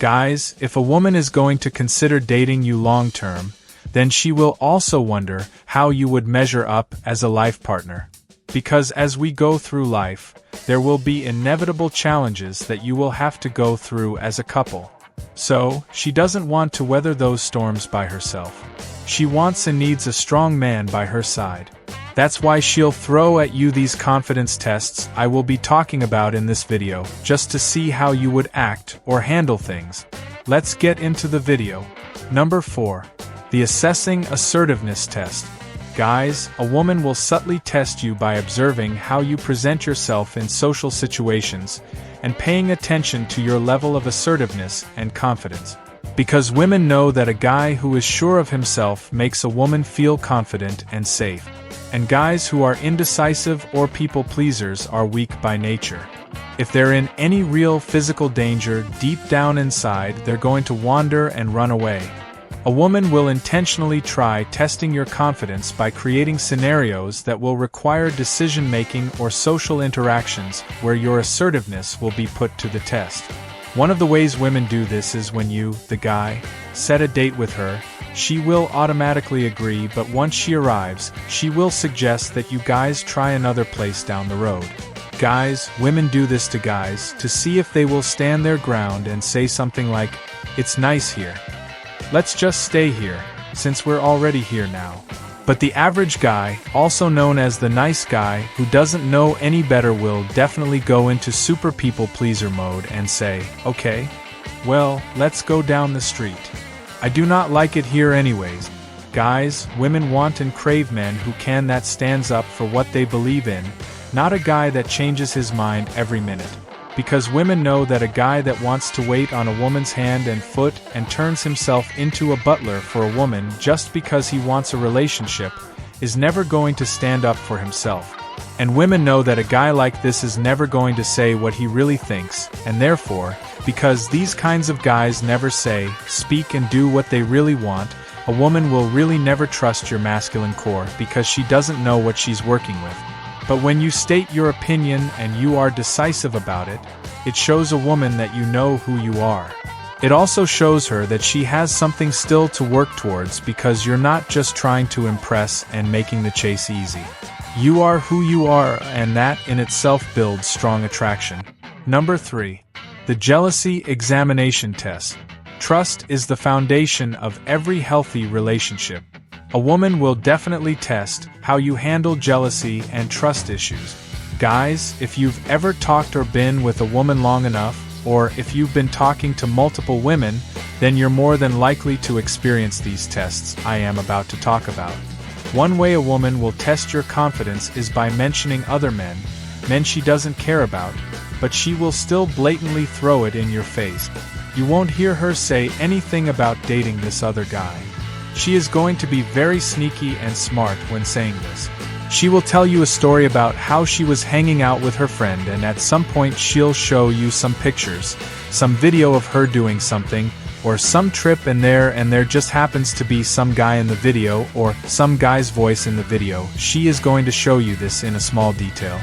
Guys, if a woman is going to consider dating you long-term, then she will also wonder how you would measure up as a life partner. Because as we go through life, there will be inevitable challenges that you will have to go through as a couple. So, she doesn't want to weather those storms by herself. She wants and needs a strong man by her side. That's why she'll throw at you these confidence tests I will be talking about in this video, just to see how you would act or handle things. Let's get into the video. Number 4. The Assessing Assertiveness Test. Guys, a woman will subtly test you by observing how you present yourself in social situations and paying attention to your level of assertiveness and confidence. Because women know that a guy who is sure of himself makes a woman feel confident and safe. And guys who are indecisive or people pleasers are weak by nature. If they're in any real physical danger deep down inside, they're going to wander and run away. A woman will intentionally try testing your confidence by creating scenarios that will require decision-making or social interactions where your assertiveness will be put to the test. One of the ways women do this is when you, the guy, set a date with her. She will automatically agree, but once she arrives, she will suggest that you guys try another place down the road. Guys, women do this to guys to see if they will stand their ground and say something like, "It's nice here. Let's just stay here, since we're already here now." But the average guy, also known as the nice guy who doesn't know any better, will definitely go into super people pleaser mode and say, "Okay, well, let's go down the street. I do not like it here anyways." Guys, women want and crave men who that stands up for what they believe in, not a guy that changes his mind every minute. Because women know that a guy that wants to wait on a woman's hand and foot and turns himself into a butler for a woman just because he wants a relationship is never going to stand up for himself. And women know that a guy like this is never going to say what he really thinks, and therefore, because these kinds of guys never say, speak and do what they really want, a woman will really never trust your masculine core because she doesn't know what she's working with. But when you state your opinion and you are decisive about it, it shows a woman that you know who you are. It also shows her that she has something still to work towards because you're not just trying to impress and making the chase easy. You are who you are, and that in itself builds strong attraction. Number 3. The Jealousy Examination Test. Trust is the foundation of every healthy relationship. A woman will definitely test how you handle jealousy and trust issues. Guys, if you've ever talked or been with a woman long enough, or if you've been talking to multiple women, then you're more than likely to experience these tests I am about to talk about. One way a woman will test your confidence is by mentioning other men she doesn't care about, but she will still blatantly throw it in your face. You won't hear her say anything about dating this other guy. She is going to be very sneaky and smart when saying this. She will tell you a story about how she was hanging out with her friend, and at some point she'll show you some pictures, some video of her doing something, or some trip, and there just happens to be some guy in the video, or some guy's voice in the video. She is going to show you this in a small detail.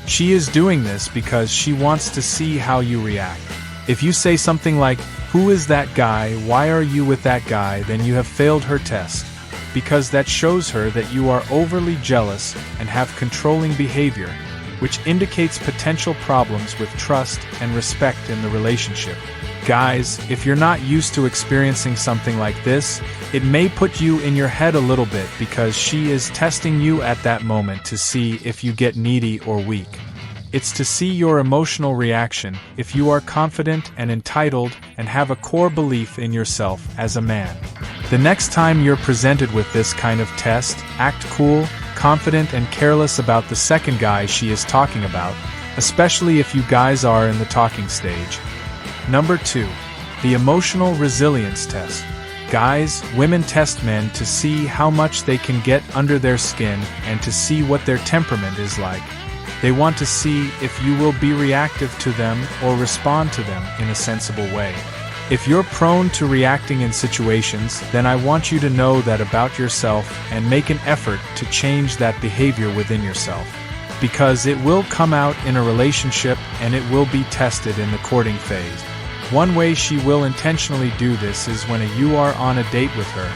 She is doing this because she wants to see how you react. If you say something like, "Who is that guy? Why are you with that guy?" then you have failed her test. Because that shows her that you are overly jealous and have controlling behavior, which indicates potential problems with trust and respect in the relationship. Guys, if you're not used to experiencing something like this, it may put you in your head a little bit because she is testing you at that moment to see if you get needy or weak. It's to see your emotional reaction, if you are confident and entitled and have a core belief in yourself as a man. The next time you're presented with this kind of test, act cool, confident and careless about the second guy she is talking about, especially if you guys are in the talking stage. Number 2. The Emotional Resilience Test. Guys, women test men to see how much they can get under their skin and to see what their temperament is like. They want to see if you will be reactive to them or respond to them in a sensible way. If you're prone to reacting in situations, then I want you to know that about yourself and make an effort to change that behavior within yourself. Because it will come out in a relationship and it will be tested in the courting phase. One way she will intentionally do this is when you are on a date with her.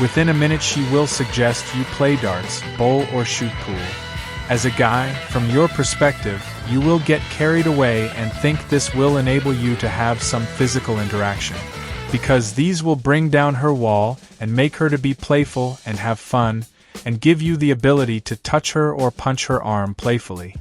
Within a minute she will suggest you play darts, bowl or shoot pool. As a guy, from your perspective, you will get carried away and think this will enable you to have some physical interaction. Because these will bring down her wall and make her to be playful and have fun, and give you the ability to touch her or punch her arm playfully.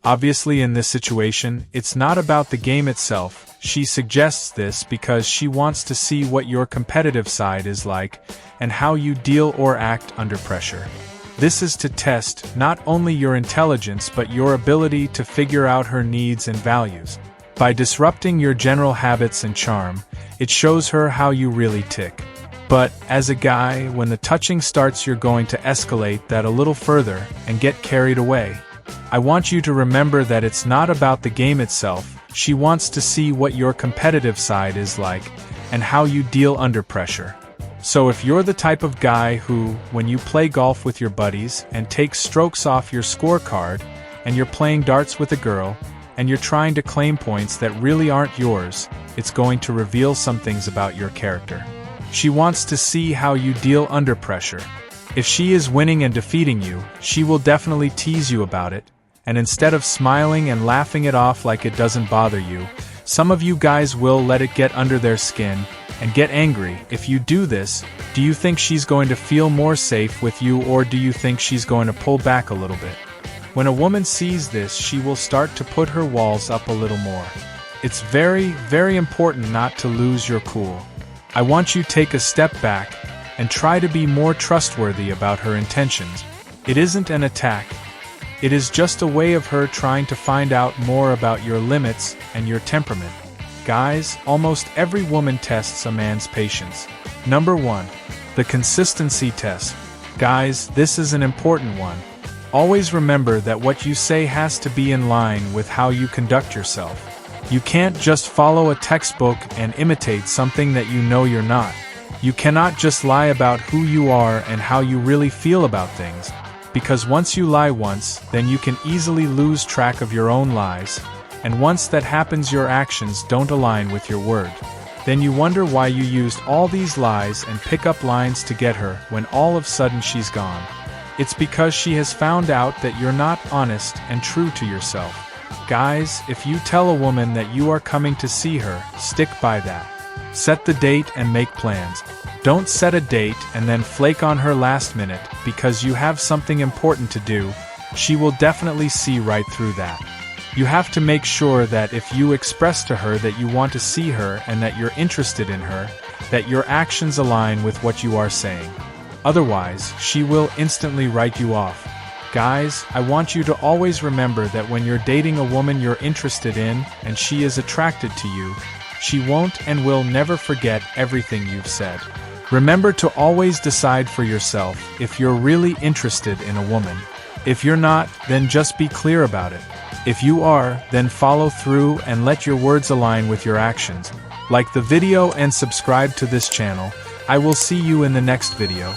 Obviously in this situation, it's not about the game itself. She suggests this because she wants to see what your competitive side is like, and how you deal or act under pressure. This is to test not only your intelligence but your ability to figure out her needs and values. By disrupting your general habits and charm, it shows her how you really tick. But, as a guy, when the touching starts you're going to escalate that a little further and get carried away. I want you to remember that it's not about the game itself. She wants to see what your competitive side is like, and how you deal under pressure. So if you're the type of guy who, when you play golf with your buddies and take strokes off your scorecard, and you're playing darts with a girl, and you're trying to claim points that really aren't yours, it's going to reveal some things about your character. She wants to see how you deal under pressure. If she is winning and defeating you, she will definitely tease you about it, and instead of smiling and laughing it off like it doesn't bother you, some of you guys will let it get under their skin and get angry. If you do this, do you think she's going to feel more safe with you, or do you think she's going to pull back a little bit? When a woman sees this, she will start to put her walls up a little more. It's very, very important not to lose your cool. I want you to take a step back and try to be more trustworthy about her intentions. It isn't an attack. It is just a way of her trying to find out more about your limits and your temperament. Guys, almost every woman tests a man's patience. Number 1. The consistency test. Guys, this is an important one. Always remember that what you say has to be in line with how you conduct yourself. You can't just follow a textbook and imitate something that you know you're not. You cannot just lie about who you are and how you really feel about things, because once you lie once, then you can easily lose track of your own lies, and once that happens your actions don't align with your word. Then you wonder why you used all these lies and pick-up lines to get her when all of a sudden she's gone. It's because she has found out that you're not honest and true to yourself. Guys, if you tell a woman that you are coming to see her, stick by that. Set the date and make plans. Don't set a date and then flake on her last minute because you have something important to do. She will definitely see right through that. You have to make sure that if you express to her that you want to see her and that you're interested in her, that your actions align with what you are saying. Otherwise, she will instantly write you off. Guys, I want you to always remember that when you're dating a woman you're interested in and she is attracted to you, she won't and will never forget everything you've said. Remember to always decide for yourself if you're really interested in a woman. If you're not, then just be clear about it. If you are, then follow through and let your words align with your actions. Like the video and subscribe to this channel. I will see you in the next video.